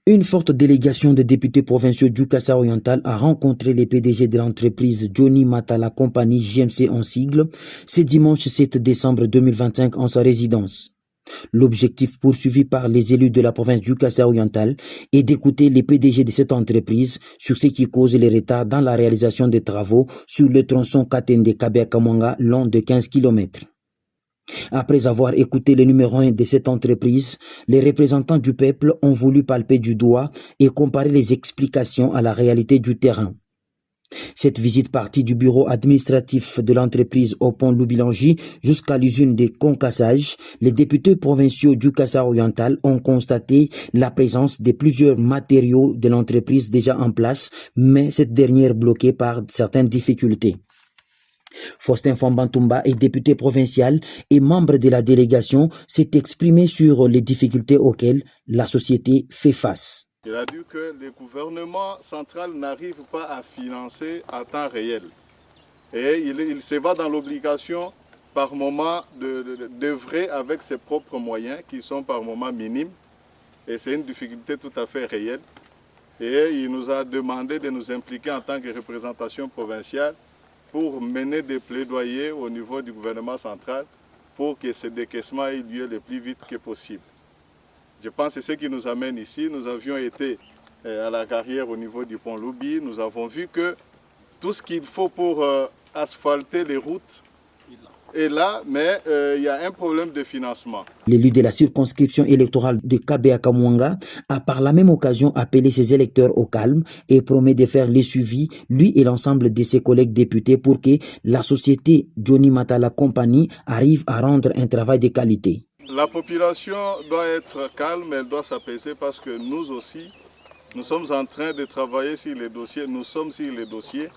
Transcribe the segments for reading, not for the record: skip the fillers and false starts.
Une forte délégation de députés provinciaux du Kassa oriental a rencontré les PDG de l'entreprise Johnny Matala Company JMC en sigle, ce dimanche 7 décembre 2025 en sa résidence. L'objectif poursuivi par les élus de la province du Kassa oriental est d'écouter les PDG de cette entreprise sur ce qui cause les retards dans la réalisation des travaux sur le tronçon Katende-Kabea-Kamwanga long de 15 km. Après avoir écouté le numéro 1 de cette entreprise, les représentants du peuple ont voulu palper du doigt et comparer les explications à la réalité du terrain. Cette visite partie du bureau administratif de l'entreprise au pont Loubilangi jusqu'à l'usine de concassage, les députés provinciaux du Kassa oriental ont constaté la présence de plusieurs matériaux de l'entreprise déjà en place, mais cette dernière bloquée par certaines difficultés. Faustin Fambantoumba est député provincial et membre de la délégation, s'est exprimé sur les difficultés auxquelles la société fait face. Il a dit que le gouvernement central n'arrive pas à financer à temps réel. Et il se va dans l'obligation par moment d'œuvrer avec ses propres moyens qui sont par moment minimes. Et c'est une difficulté tout à fait réelle. Et il nous a demandé de nous impliquer en tant que représentation provinciale pour mener des plaidoyers au niveau du gouvernement central pour que ce décaissement ait lieu le plus vite que possible. Je pense que c'est ce qui nous amène ici. Nous avions été à la carrière au niveau du pont Loubi. Nous avons vu que tout ce qu'il faut pour asphalter les routes est là, mais il y a un problème de financement. L'élu de la circonscription électorale de Kabea-Kamwanga a par la même occasion appelé ses électeurs au calme et promet de faire les suivis, lui et l'ensemble de ses collègues députés, pour que la société Johnny Matala Company arrive à rendre un travail de qualité. La population doit être calme, elle doit s'apaiser parce que nous aussi, nous sommes en train de travailler sur les dossiers, nous sommes sur les dossiers.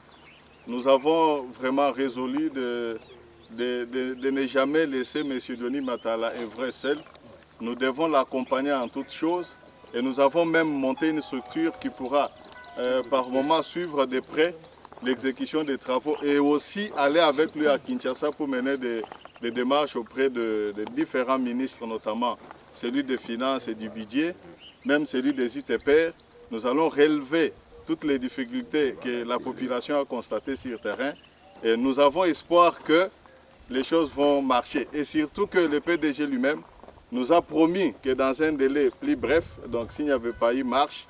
Nous avons vraiment résolu de ne jamais laisser M. Johnny Matala œuvrer seul. Nous devons l'accompagner en toutes choses et nous avons même monté une structure qui pourra par moment suivre de près l'exécution des travaux et aussi aller avec lui à Kinshasa pour mener des démarches auprès de différents ministres, notamment celui des Finances et du Budget, même celui des UTPR. Nous allons relever toutes les difficultés que la population a constatées sur le terrain et nous avons espoir que les choses vont marcher. Et surtout que le PDG lui-même nous a promis que dans un délai plus bref, donc s'il n'y avait pas eu marche,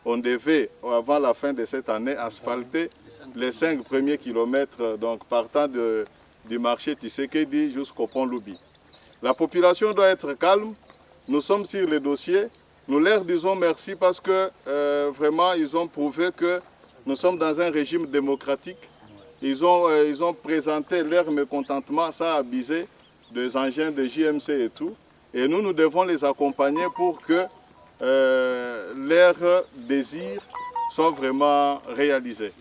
on devait, avant la fin de cette année, asphalter les 5 premiers kilomètres, donc partant du marché Tshisekedi jusqu'au pont Loubi. La population doit être calme, nous sommes sur les dossiers, nous leur disons merci parce que vraiment ils ont prouvé que nous sommes dans un régime démocratique. Ils ont présenté leur mécontentement, ça a abusé des engins de JMC et tout. Et nous devons les accompagner pour que leurs désirs soient vraiment réalisés.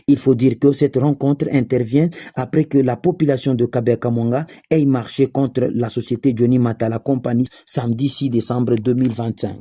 Il faut dire que cette rencontre intervient après que la population de Kabea-Kamwanga ait marché contre la société Johnny Matala Company samedi 6 décembre 2025.